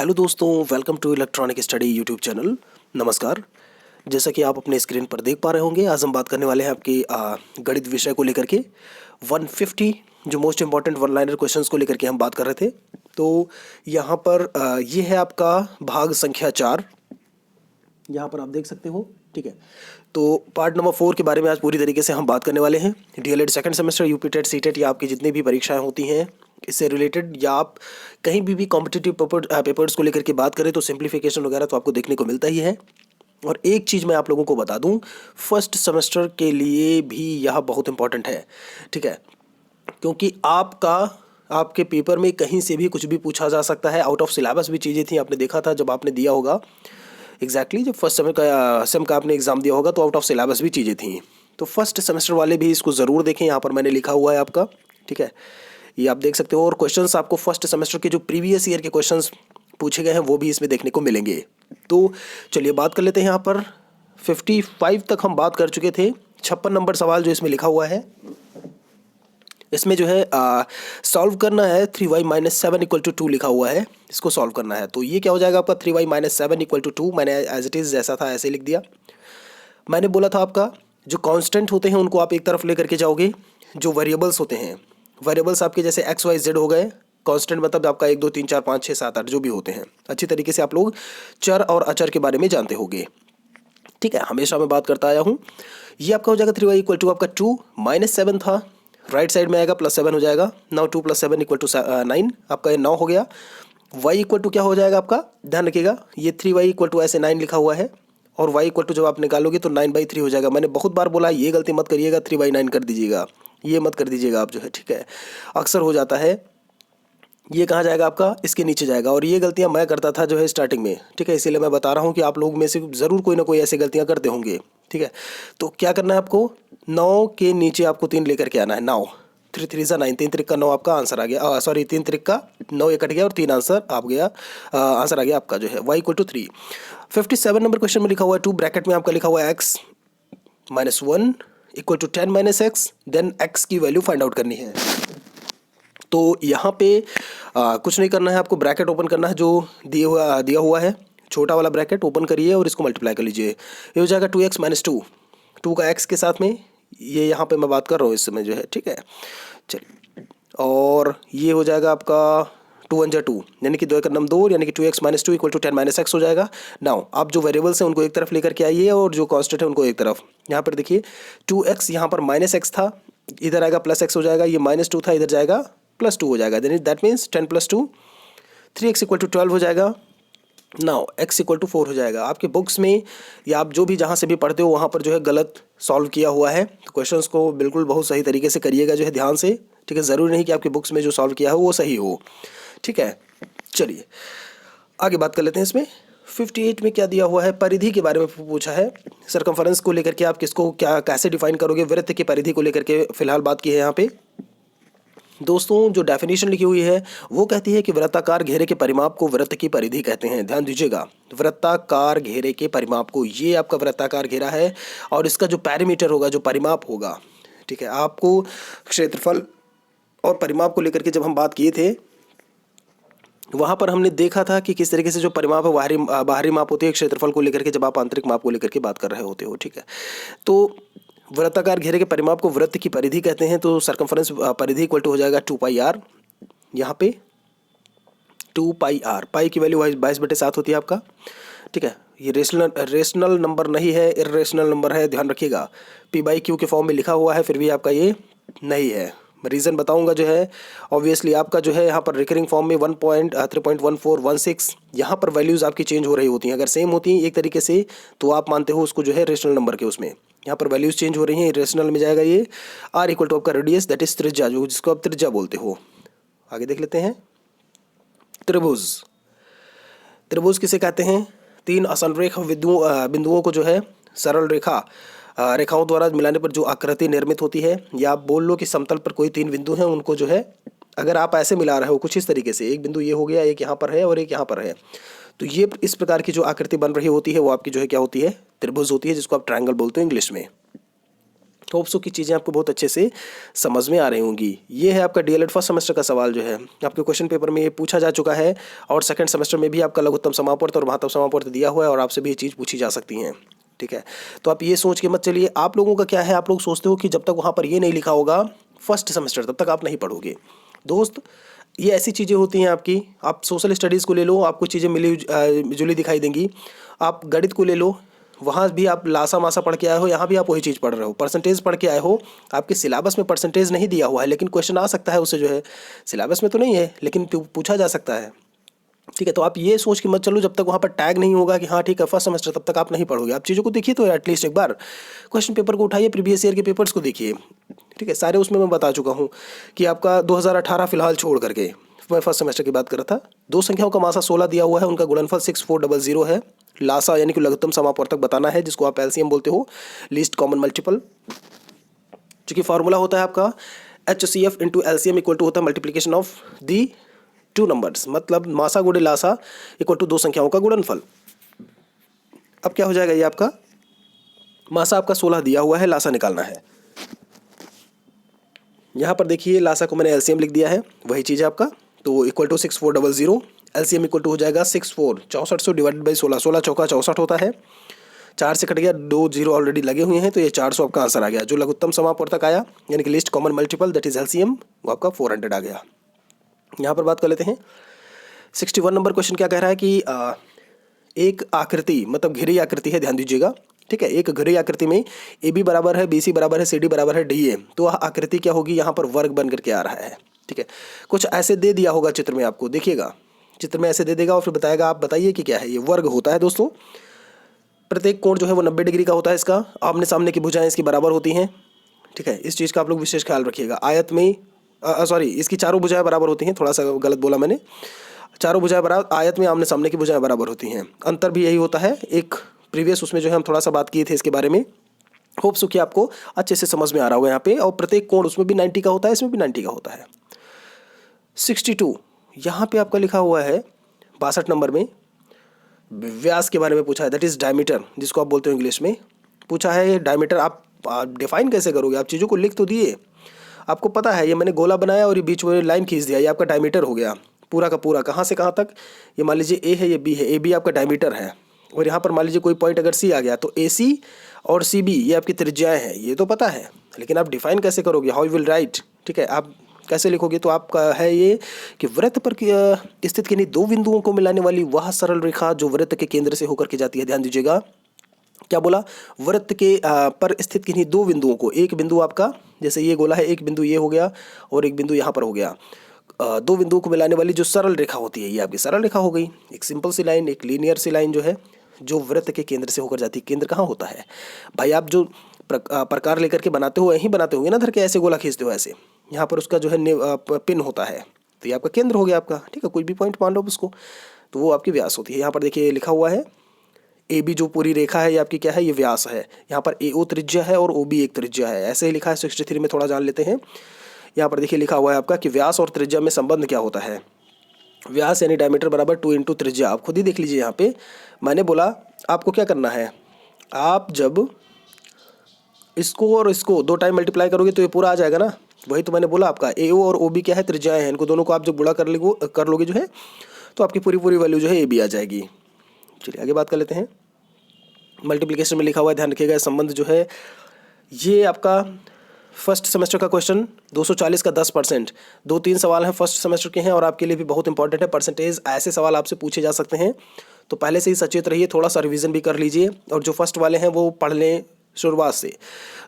Hello दोस्तों, welcome to electronic study YouTube channel. नमस्कार। जैसा कि आप अपने स्क्रीन पर देख पा रहे होंगे, आज हम बात करने वाले हैं आपकी गणित विषय को लेकर के 150 जो most important one liner questions को लेकर के हम बात कर रहे थे। तो यहाँ पर ये है आपका भाग संख्या 4। यहाँ पर आप देख सकते हो, ठीक है। तो पार्ट नंबर 4 के बारे में आज पूरी तरीके से हम बात करने वाले हैं। DElEd second semester, UP TET, C TET या आपकी जितनी भी परीक्षाएं होती हैं इससे रिलेटेड, या आप कहीं भी कॉम्पिटिटिव पेपर्स को लेकर के बात करें तो सिंप्लीफिकेशन वगैरह तो आपको देखने को मिलता ही है। और एक चीज़ मैं आप लोगों को बता दूं, फर्स्ट सेमेस्टर के लिए भी यह बहुत इंपॉर्टेंट है, ठीक है। क्योंकि आपके पेपर में कहीं से भी कुछ भी पूछा जा सकता है। आउट ऑफ सिलेबस भी चीज़ें थी, आपने देखा था जब आपने दिया होगा एग्जैक्टली जब फर्स्ट सेम का आपने एग्ज़ाम दिया होगा तो आउट ऑफ सिलेबस भी चीज़ें थी। तो फर्स्ट सेमेस्टर वाले भी इसको ज़रूर देखें, यहाँ पर मैंने लिखा हुआ है आपका, ठीक है। ये आप देख सकते हो। और क्वेश्चंस आपको फर्स्ट सेमेस्टर के जो प्रीवियस ईयर के क्वेश्चंस पूछे गए हैं वो भी इसमें देखने को मिलेंगे। तो चलिए बात कर लेते हैं। यहाँ पर 55 तक हम बात कर चुके थे। 56 नंबर सवाल जो इसमें लिखा हुआ है, इसमें जो है सॉल्व करना है। 3y - 7 = 2 लिखा हुआ है, इसको सॉल्व करना है। तो ये क्या हो जाएगा आपका 3y - 7 = 2। मैंने एज इट इज़ जैसा था ऐसे लिख दिया। मैंने बोला था आपका जो कांस्टेंट होते हैं उनको आप एक तरफ लेकर के जाओगे, जो वेरिएबल्स होते हैं, वेरिएबल्स आपके जैसे x y z हो गए, कांस्टेंट मतलब आपका 1 2 3 4 5 6 7 8 जो भी होते हैं। अच्छी तरीके से आप लोग चर और अचर के बारे में जानते होंगे, ठीक है। हमेशा मैं बात करता आया हूँ। ये आपका हो जाएगा 3y = आपका 2 - 7 था, राइट साइड में आएगा +7 हो जाएगा। नाउ 2 + 7 = 9, आपका ये 9 हो गया। y = क्या हो जाएगा आपका, ध्यान रखिएगा ये 3y = ऐसे 9 लिखा हुआ है, और y = जब आप निकालोगे तो 9/3 हो जाएगा। मैंने बहुत बार बोला ये गलती मत करिएगा, 3/9 कर दीजिएगा, ये मत कर दीजिएगा आप जो है, ठीक है। अक्सर हो जाता है। ये कहाँ जाएगा आपका, इसके नीचे जाएगा। और ये गलतियाँ मैं करता था जो है स्टार्टिंग में, ठीक है। इसीलिए मैं बता रहा हूँ कि आप लोग में से ज़रूर कोई ना कोई ऐसी गलतियाँ करते होंगे, ठीक है। तो क्या करना है आपको, 9 के नीचे आपको 3 लेकर के आना है। 9 3 3 = 9, 3 3 का 9 आपका आंसर आ गया। सॉरी 3 3 का 9 ये कट गया और 3 आंसर आ गया, आंसर आ गया आपका जो है y = 3। 57 नंबर क्वेश्चन में लिखा हुआ है 2 ब्रैकेट में आपका लिखा हुआ है x - 1 = 10 - x, देन x की वैल्यू फाइंड आउट करनी है। तो यहाँ पे कुछ नहीं करना है, आपको ब्रैकेट ओपन करना है जो दिया हुआ है। छोटा वाला ब्रैकेट ओपन करिए और इसको मल्टीप्लाई कर लीजिए। ये हो जाएगा 2x - 2, 2 का x के साथ में, ये यहाँ पे मैं बात कर रहा हूँ इस समय जो है, ठीक है। चलिए, और ये हो जाएगा आपका 2 × 1 = 2, यानी कि 2 × 2, यानी कि 2x - 2 = 10 - x हो जाएगा। नाउ आप जो वेरिएबल्स हैं उनको एक तरफ लेकर के आइए और जो कांस्टेंट है उनको एक तरफ। यहाँ पर देखिए 2x यहाँ पर -x था, इधर आएगा +x हो जाएगा। ये -2 था, इधर जाएगा +2 हो जाएगा। दैट मीन्स 10 + 2 3x = 12 हो जाएगा। नाउ x = 4 हो जाएगा। आपके बुक्स में या आप जो भी जहाँ से भी पढ़ते हो वहाँ पर जो है गलत सॉल्व किया हुआ है। तो क्वेश्चंस को बिल्कुल बहुत सही तरीके से करिएगा जो है, ध्यान से, ठीक है। ज़रूरी नहीं कि आपके बुक्स में जो सॉल्व किया हो वो सही हो, ठीक है। चलिए आगे बात कर लेते हैं। इसमें 58 में क्या दिया हुआ है, परिधि के बारे में पूछा है। सरकमफेरेंस को लेकर के आप किसको क्या कैसे डिफाइन करोगे, वृत्त की परिधि को लेकर के फिलहाल बात की है यहाँ पे। दोस्तों जो डेफिनेशन लिखी हुई है वो कहती है कि वृत्ताकार घेरे के परिमाप को वृत्त की परिधि कहते हैं। ध्यान दीजिएगा, वृत्ताकार घेरे के परिमाप को, ये आपका वृत्ताकार घेरा है और इसका जो पैरामीटर होगा, जो परिमाप होगा, ठीक है। आपको क्षेत्रफल और परिमाप को लेकर के जब हम बात किए थे वहाँ पर हमने देखा था कि किस तरीके से जो परिमाप है बाहरी माप होती है क्षेत्रफल को लेकर के, जब आप आंतरिक माप को लेकर के बात कर रहे होते हो, ठीक है। तो वृत्ताकार घेरे के परिमाप को वृत्त की परिधि कहते हैं। तो सरकमफेरेंस परिधि = हो जाएगा 2πr, यहाँ पे 2πr, पाई की वैल्यू 22/7 होती है आपका, ठीक है। ये रेशनल नंबर नहीं है, इर्रेशनल नंबर है, ध्यान रखिएगा। p/q के फॉर्म में लिखा हुआ है, फिर भी आपका ये नहीं है। मैं रीज़न बताऊंगा जो है। ऑब्वियसली आपका जो है यहाँ पर रिकरिंग फॉर्म में 1.3.1416, यहाँ पर वैल्यूज़ आपकी चेंज हो रही होती हैं। अगर सेम होती हैं एक तरीके से तो आप मानते हो उसको जो है रेशनल नंबर के, उसमें यहाँ पर वैल्यूज़ चेंज हो रही हैं, रेशनल में जाएगा ये। r = आपका रेडियस, दैट इज त्रिज्या, जो जिसको आप त्रिज्या बोलते हो। आगे देख लेते हैं। त्रिभुज, त्रिभुज किसे कहते हैं, 3 असंरेख बिंदुओं को जो है सरल रेखाओं द्वारा मिलाने पर जो आकृति निर्मित होती है, या आप बोल लो कि समतल पर कोई 3 बिंदु हैं, उनको जो है अगर आप ऐसे मिला रहे हो कुछ इस तरीके से, एक बिंदु ये हो गया, एक यहाँ पर है और एक यहाँ पर है, तो ये इस प्रकार की जो आकृति बन रही होती है वो आपकी जो है क्या होती है, त्रिभुज होती है, जिसको आप ट्रायंगल बोलते हो इंग्लिश में। होप सो की चीज़ें आपको बहुत अच्छे से समझ में आ रही होंगी। ये है आपका डीएलएड फर्स्ट सेमेस्टर का सवाल जो है आपके क्वेश्चन पेपर में ये पूछा जा चुका है, और सेकंड सेमेस्टर में भी आपका लघुत्तम समापवर्त और महत्तम समापवर्त दिया हुआ है, और आपसे भी ये चीज़ पूछी जा सकती हैं। ठीक है, तो आप ये सोच के मत चलिए। आप लोगों का क्या है, आप लोग सोचते हो कि जब तक वहाँ पर ये नहीं लिखा होगा फर्स्ट सेमेस्टर तब तक आप नहीं पढ़ोगे। दोस्त, ये ऐसी चीज़ें होती हैं आपकी। आप सोशल स्टडीज़ को ले लो, आपको चीज़ें मिली जुली दिखाई देंगी। आप गणित को ले लो, वहाँ भी आप लासा मासा पढ़ के आए हो, यहाँ भी आप वही चीज़ पढ़ रहे हो। परसेंटेज पढ़ के आए हो, आपके सिलेबस में परसेंटेज नहीं दिया हुआ है, लेकिन क्वेश्चन आ सकता है उससे जो है, सिलेबस में तो नहीं है लेकिन पूछा जा सकता है। ठीक है, तो आप ये सोच के मत चलो जब तक वहाँ पर टैग नहीं होगा कि हाँ ठीक है फर्स्ट सेमेस्टर, तब तक आप नहीं पढ़ोगे। आप चीज़ों को देखिए तो एटलीस्ट एक बार क्वेश्चन पेपर को उठाइए, प्रीवियस ईयर के पेपर्स को देखिए। ठीक है, सारे उसमें मैं बता चुका हूँ कि आपका 2018 फिलहाल छोड़ करके मैं फर्स्ट सेमेस्टर की बात कर रहा था। दो संख्याओं का मासा 16 दिया हुआ है, उनका गुणनफल 6400 है। लासा यानी कि लघुत्तम समापवर्तक बताना है, जिसको आप एलसीएम बोलते हो, लीस्ट कॉमन मल्टीपल। चूँकि फार्मूला होता है आपका HCF into LCM equal to होता है multiplication of the two numbers, मतलब मासा गुणे लासा इक्वल टू दो संख्याओं का गुणनफल। अब क्या हो जाएगा, ये आपका मासा आपका 16 दिया हुआ है, लासा निकालना है। यहाँ पर देखिए लासा को मैंने एलसीएम लिख दिया है, वही चीज़ है आपका, तो equal to 6400। LCM equal to हो जाएगा 64 डिवाइडेड बाई 16, 16 चौका 64 होता है, 4 से कट गया, 2 जीरो ऑलरेडी लगे हुए हैं, तो ये 400 आपका आंसर आ गया। जो लघुत्तम समापवर्तक आया यानी कि list common multiple that is LCM, वो आपका 400 आ गया। यहाँ पर बात कर लेते हैं 61 नंबर क्वेश्चन क्या कह रहा है कि एक आकृति, मतलब घिरी आकृति है, ध्यान दीजिएगा। ठीक है, एक घिरी आकृति में ए बी बराबर है, बी सी बराबर है, सी डी बराबर है, डी ए, तो वह आकृति क्या होगी, यहाँ पर वर्ग बन करके आ रहा है। ठीक है, कुछ ऐसे दे दिया होगा चित्र में, आपको देखिएगा चित्र में ऐसे दे देगा और फिर बताएगा, आप बताइए कि क्या है। ये वर्ग होता है दोस्तों, प्रत्येक कोण जो है वो 90 डिग्री का होता है। इसका आमने सामने की भुजाएं इसकी बराबर होती हैं। ठीक है, इस चीज़ का आप लोग विशेष ख्याल रखिएगा। आयत में सॉरी, इसकी चारों भुजाएं बराबर होती हैं, थोड़ा सा गलत बोला मैंने, चारों भुजाएं बराबर, आयत में आमने सामने की भुजाएं बराबर होती हैं। अंतर भी यही होता है, एक प्रीवियस उसमें जो है हम थोड़ा सा बात किए थे इसके बारे में। होप सो कि आपको अच्छे से समझ में आ रहा होगा यहाँ पे। और प्रत्येक कोण उसमें भी 90 का होता है, इसमें भी 90 का होता है। 62 यहाँ पे आपका लिखा हुआ है 62 नंबर में, व्यास के बारे में पूछा है, दैट इज डायमीटर, जिसको आप बोलते हो इंग्लिश में। पूछा है डायमीटर आप डिफाइन कैसे करोगे, आप चीज़ों को लिख तो दिए, आपको पता है ये मैंने गोला बनाया और ये बीच में लाइन खींच दिया, ये आपका डायमीटर हो गया पूरा का पूरा। कहाँ से कहाँ तक, ये मान लीजिए ए है, ये बी है, ए बी आपका डायमीटर है, और यहाँ पर मान लीजिए कोई पॉइंट अगर सी आ गया तो ए सी और सी बी ये आपकी त्रिज्याएं हैं, ये तो पता है, लेकिन आप डिफाइन कैसे करोगे, हाउ यू विल राइट। ठीक है, आप कैसे लिखोगे, तो आपका है ये कि वृत्त पर स्थित किन्हीं दो बिंदुओं को मिलाने वाली वह सरल रेखा जो वृत्त के केंद्र से होकर के जाती है। ध्यान दीजिएगा क्या बोला, वृत्त के पर स्थित किन्हीं दो बिंदुओं को, एक बिंदु आपका जैसे ये गोला है, एक बिंदु ये हो गया और एक बिंदु यहाँ पर हो गया, दो बिंदुओं को मिलाने वाली जो सरल रेखा होती है, ये आपकी सरल रेखा हो गई। एक सिंपल सी लाइन, एक लीनियर सी लाइन जो है, जो वृत्त के केंद्र से होकर जाती है। केंद्र कहाँ होता है भाई, आप जो प्रकार लेकर के बनाते हो यहीं बनाते होंगे ना, धर के ऐसे गोला खींचते हो ऐसे, यहाँ पर उसका जो है पिन होता है, तो ये आपका केंद्र हो गया आपका। ठीक है, कोई भी पॉइंट मान लो उसको, तो वो आपकी व्यास होती है। यहाँ पर देखिए लिखा हुआ है ए बी जो पूरी रेखा है ये आपकी क्या है, ये व्यास है। यहाँ पर ए ओ त्रिज्या है और ओ बी एक त्रिज्या है, ऐसे ही लिखा है। 63 में थोड़ा जान लेते हैं। यहाँ पर देखिए लिखा हुआ है आपका कि व्यास और त्रिज्या में संबंध क्या होता है। व्यास यानी डायमीटर बराबर 2 इंटू त्रिज्या। आप खुद ही देख लीजिए, यहाँ पे मैंने बोला आपको क्या करना है, आप जब इसको और इसको 2 टाइम मल्टीप्लाई करोगे तो ये पूरा आ जाएगा ना। वही तो मैंने बोला आपका ए ओ और ओ बी क्या है, त्रिज्याएं हैं। इनको दोनों को आप जब गुणा कर लोगे जो है, तो आपकी पूरी पूरी वैल्यू जो है ए बी आ जाएगी। चलिए आगे बात कर लेते हैं। मल्टीप्लिकेशन में लिखा हुआ है, ध्यान रखिएगा संबंध जो है, ये आपका फर्स्ट सेमेस्टर का क्वेश्चन 240 का 10%। 2-3 सवाल हैं फर्स्ट सेमेस्टर के हैं और आपके लिए भी बहुत इंपॉर्टेंट है। परसेंटेज ऐसे सवाल आपसे पूछे जा सकते हैं, तो पहले से ही सचेत रहिए, थोड़ा सा रिवीजन भी कर लीजिए। और जो फर्स्ट वाले हैं वो पढ़ लें शुरुआत से।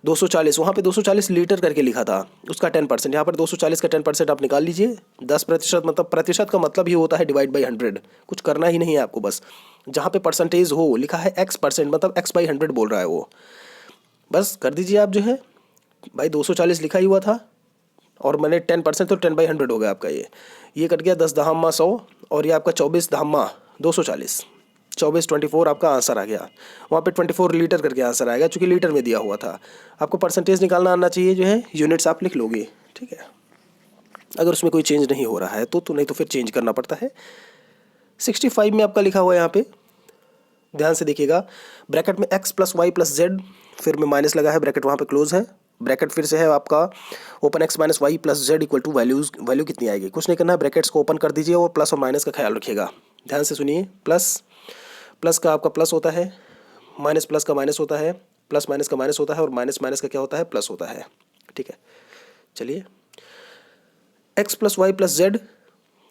240 वहाँ पे 240 लीटर करके लिखा था, उसका 10%, यहाँ पर 240 का 10% आप निकाल लीजिए। 10% मतलब प्रतिशत का मतलब ही होता है डिवाइड बाई 100। कुछ करना ही नहीं है आपको, बस जहाँ पे परसेंटेज हो लिखा है x% मतलब x/100 बोल रहा है वो, बस कर दीजिए आप जो है। भाई 240 लिखा ही हुआ था और मैंने 10% तो 10/100 हो गया आपका। ये कट गया 10 दहामा 100 और ये आपका 24 दहामा 240, 24 आपका आंसर आ गया। वहाँ पे 24 लीटर करके आंसर आएगा, चूँकि लीटर में दिया हुआ था। आपको परसेंटेज निकालना आना चाहिए जो है, यूनिट्स आप लिख लोगे। ठीक है, अगर उसमें कोई चेंज नहीं हो रहा है तो नहीं तो फिर चेंज करना पड़ता है। 65 में आपका लिखा हुआ है यहाँ पे, ध्यान से देखिएगा, ब्रैकेट में x + y + z, फिर में माइनस लगा है, ब्रैकेट वहाँ पे क्लोज है। ब्रैकेट फिर से है आपका open x minus y plus z equal to value कितनी आएगी, कुछ नहीं करना है, ब्रैकेट्स को ओपन कर दीजिए और प्लस और माइनस का ख्याल रखिएगा। ध्यान से सुनिए, प्लस का आपका प्लस होता है, माइनस प्लस का माइनस होता है, प्लस माइनस का माइनस होता है और माइनस माइनस का क्या होता है, प्लस होता है। ठीक है, चलिए x plus y plus z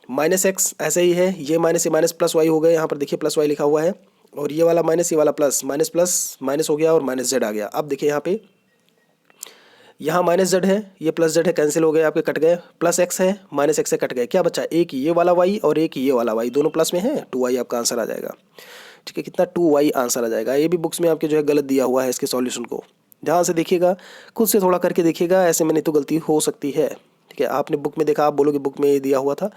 minus x ऐसे ही है, ये माइनस प्लस वाई हो गए, यहाँ पर देखिए प्लस वाई लिखा हुआ है, और ये वाला माइनस ये वाला प्लस, माइनस प्लस माइनस हो गया और माइनस जेड आ गया। अब देखिए यहाँ पे, यहाँ माइनस जेड है, ये प्लस जेड है, कैंसिल हो गए आपके, कट गए, प्लस एक्स है, माइनस एक्स से कट गए, क्या बचा, एक ये वाला वाई और एक ये वाला वाई, दोनों प्लस में है, 2y आपका आंसर आ जाएगा। ठीक है, कितना 2y आंसर आ जाएगा। ये भी बुक्स में आपके जो है गलत दिया हुआ है इसके सॉल्यूशन को, ध्यान से देखिएगा, खुद से थोड़ा करके देखिएगा, ऐसे में नहीं तो गलती हो सकती है। ठीक है, आपने बुक में देखा, आप बोलोगे बुक में ये दिया हुआ था।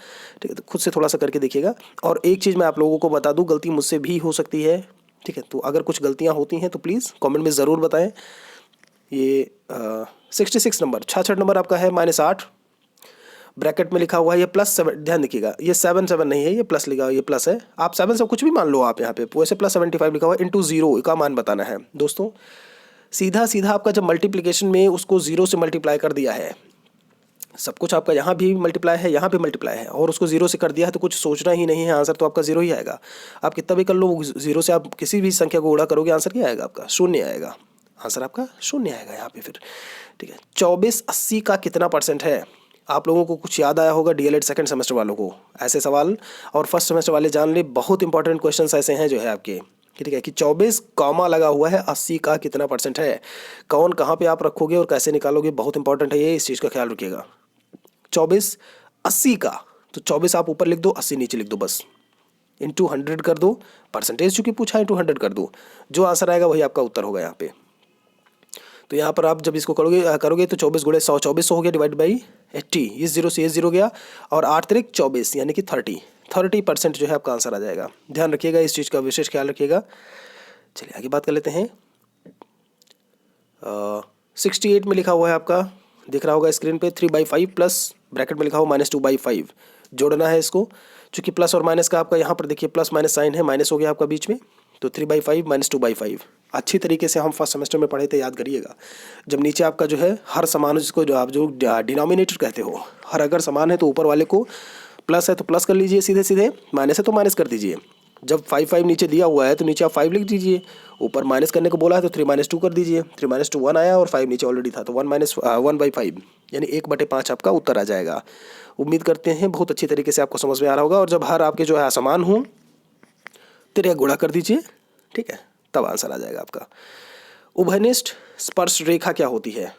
ठीक है, तो खुद से थोड़ा सा करके देखिएगा। और एक चीज़ मैं आप लोगों को बता दूँ, गलती मुझसे भी हो सकती है। ठीक है, तो अगर कुछ गलतियाँ होती हैं तो प्लीज़ कमेंट में ज़रूर बताएं। ये 66 नंबर 66 नंबर आपका है -8, ब्रैकेट में लिखा हुआ है ये +7, ध्यान देखिएगा, ये 7 नहीं है, ये प्लस लिखा हुआ, ये प्लस है, आप 7 से कुछ भी मान लो आप यहाँ पे, वैसे +75 लिखा हुआ है, इंटू 0 का मान बताना है। दोस्तों सीधा सीधा आपका जब मल्टीप्लिकेशन में उसको 0 से मल्टीप्लाई कर दिया है, सब कुछ आपका यहाँ भी मल्टीप्लाई है, यहाँ भी मल्टीप्लाई है, और उसको 0 से कर दिया है, तो कुछ सोचना ही नहीं है, आंसर तो आपका 0 ही आएगा। आप कितना भी कर लो, 0 से आप किसी भी संख्या को गुणा करोगे, आंसर क्या आएगा आपका, 0 आएगा, आंसर आपका 0 आएगा यहाँ पे फिर। ठीक है, 2480 का कितना % है, आप लोगों को कुछ याद आया होगा डीएलएड सेकंड सेमेस्टर वालों को, ऐसे सवाल, और फर्स्ट सेमेस्टर वाले जान ले, बहुत इंपॉर्टेंट क्वेश्चंस ऐसे हैं जो है आपके। ठीक है, कि 24 कॉमा लगा हुआ है, 80 का कितना % है, कौन कहाँ पे आप रखोगे और कैसे निकालोगे, बहुत इंपॉर्टेंट है ये, इस चीज़ का ख्याल रखिएगा। 24 80 का, तो 24 आप ऊपर लिख दो, 80 नीचे लिख दो, बस इंटू 100 कर दो, परसेंटेज चूंकि पूछा है इंटू 100 कर दो, जो आंसर आएगा वही आपका उत्तर होगा यहाँ पे। तो यहाँ पर आप जब इसको करोगे तो 24 गुणे 100 2400 हो गया, डिवाइड बाई 80, इस 0 से ये 0 गया, और 8 3 24 यानी कि 30% जो है आपका आंसर आ जाएगा। ध्यान रखिएगा, इस चीज़ का विशेष ख्याल रखिएगा। चलिए आगे बात कर लेते हैं। 68 में लिखा हुआ है आपका, दिख रहा होगा स्क्रीन पे, 3/5 प्लस ब्रैकेट में लिखा हुआ -2/5, जोड़ना है इसको, चूँकि प्लस और माइनस का आपका यहाँ पर देखिए प्लस माइनस साइन है, माइनस हो गया आपका बीच में, तो 3/5 -2/5 अच्छी तरीके से हम फर्स्ट सेमेस्टर में पढ़े थे, याद करिएगा। जब नीचे आपका जो है हर समान, जिसको जो आप जो डिनोमिनेटर कहते हो, हर अगर समान है तो ऊपर वाले को प्लस है तो प्लस कर लीजिए सीधे सीधे, माइनस है तो माइनस कर दीजिए। जब 5 नीचे दिया हुआ है तो नीचे आप 5 लिख दीजिए, ऊपर माइनस करने को बोला है तो 3 - 2 कर दीजिए, 3 - 2 1 आया और 5 नीचे ऑलरेडी था, तो 1/5 यानी 1/5 आपका उत्तर आ जाएगा। उम्मीद करते हैं बहुत अच्छी तरीके से आपको समझ में आ रहा होगा। और जब हर आपके जो है समान हो तो गुणा कर दीजिए, ठीक है, तब आंसर आ जाएगा आपका। उभयनिष्ठ स्पर्श रेखा क्या होती है,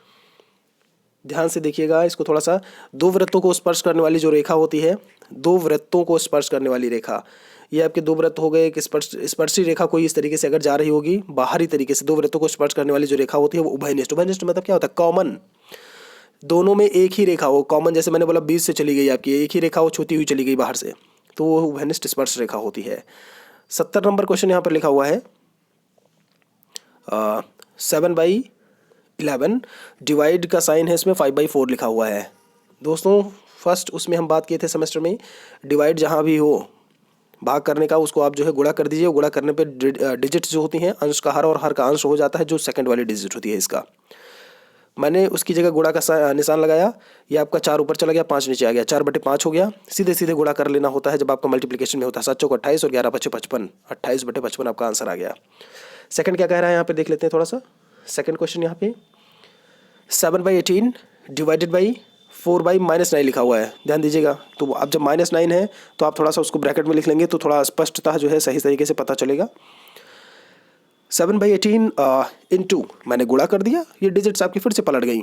ध्यान से देखिएगा इसको थोड़ा सा। दो वृत्तों को स्पर्श करने वाली जो रेखा होती है, दो वृत्तों को स्पर्श करने वाली रेखा, ये आपके दो वृत्त हो गए। एक स्पर्शी रेखा कोई इस तरीके से अगर जा रही होगी, बाहरी तरीके से दो वृत्तों को स्पर्श करने वाली जो रेखा होती है वो उभयनिष्ठ। उभयनिष्ठ मतलब क्या होता है, कॉमन, दोनों में एक ही रेखा हो, कॉमन, जैसे मैंने बोला 20 से चली गई आपकी एक ही रेखा हो, छूती हुई चली गई बाहर से, तो वो उभयनिष्ठ स्पर्श रेखा होती है। 70 नंबर क्वेश्चन यहाँ पर लिखा हुआ है 7/11, डिवाइड का साइन है इसमें, 5/4 लिखा हुआ है। दोस्तों फर्स्ट उसमें हम बात किए थे सेमेस्टर में, डिवाइड जहाँ भी हो भाग करने का, उसको आप जो है गुणा कर दीजिए, गुणा करने पे डिजिट्स जो होती हैं, अंश का हर और हर का अंश हो जाता है, जो सेकंड वाली डिजिट होती है इसका। मैंने उसकी जगह गुणा का निशान लगाया, ये आपका 4 ऊपर चला गया, 5 नीचे आ गया, 4/5 हो गया। सीधे सीधे गुणा कर लेना होता है जब आपका मल्टीप्लिकेशन में होता है। 7 चौक 28 और 11 5 55, 28/55 आपका आंसर आ गया। सेकंड क्या कह रहा है यहाँ पे देख लेते हैं थोड़ा सा। सेकंड क्वेश्चन यहाँ पे 7/18 डिवाइडेड बाई 4/-9 लिखा हुआ है, ध्यान दीजिएगा। तो अब जब -9 है तो आप थोड़ा सा उसको ब्रैकेट में लिख लेंगे तो थोड़ा स्पष्टता जो है सही तरीके से पता चलेगा। 7/18 इंटू मैंने गुणा कर दिया, ये डिजिट्स आपकी फिर से पलट गई,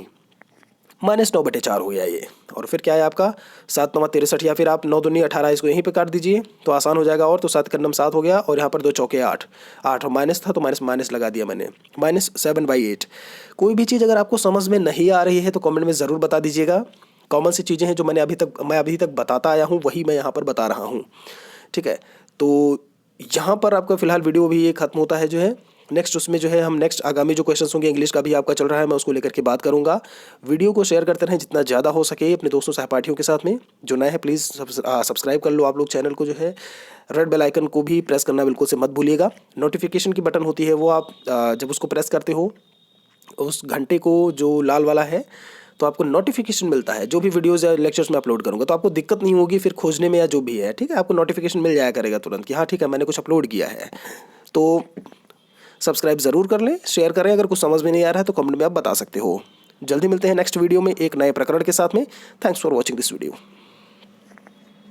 -9/4 हो गया ये। और फिर क्या है आपका 7 9 63, या फिर आप 9 दूनी 18, इसको यहीं पे काट दीजिए तो आसान हो जाएगा। और तो 7 का 7 हो गया, और यहाँ पर 2 चौके 8 और माइनस था तो माइनस लगा दिया मैंने, -7/8। कोई भी चीज़ अगर आपको समझ में नहीं आ रही है तो कमेंट में ज़रूर बता दीजिएगा। कॉमन सी चीज़ें हैं जो मैं अभी तक बताता आया हूँ, वही मैं यहाँ पर बता रहा हूँ, ठीक है। तो यहाँ पर आपका फिलहाल वीडियो भी ये खत्म होता है जो है। नेक्स्ट उसमें जो है हम नेक्स्ट आगामी जो क्वेश्चंस होंगे, इंग्लिश का भी आपका चल रहा है, मैं उसको लेकर के बात करूंगा। वीडियो को शेयर करते रहें जितना ज़्यादा हो सके अपने दोस्तों सहपाठियों के साथ में। जो नए हैं प्लीज़ सब्सक्राइब कर लो आप लोग चैनल को, जो है रेड बेल आइकन को भी प्रेस करना बिल्कुल से मत भूलिएगा। नोटिफिकेशन की बटन होती है वो आप जब उसको प्रेस करते हो उस घंटे को जो लाल वाला है, तो आपको नोटिफिकेशन मिलता है। जो भी वीडियोज़ या लेक्चर्स में अपलोड करूँगा तो आपको दिक्कत नहीं होगी फिर खोजने में या जो भी है, ठीक है। आपको नोटिफिकेशन मिल जाया करेगा तुरंत कि हाँ ठीक है मैंने कुछ अपलोड किया है। तो सब्सक्राइब ज़रूर कर लें, शेयर करें। अगर कुछ समझ में नहीं आ रहा है तो कमेंट में आप बता सकते हो। जल्दी मिलते हैं नेक्स्ट वीडियो में एक नए प्रकरण के साथ में। Thanks for watching this video.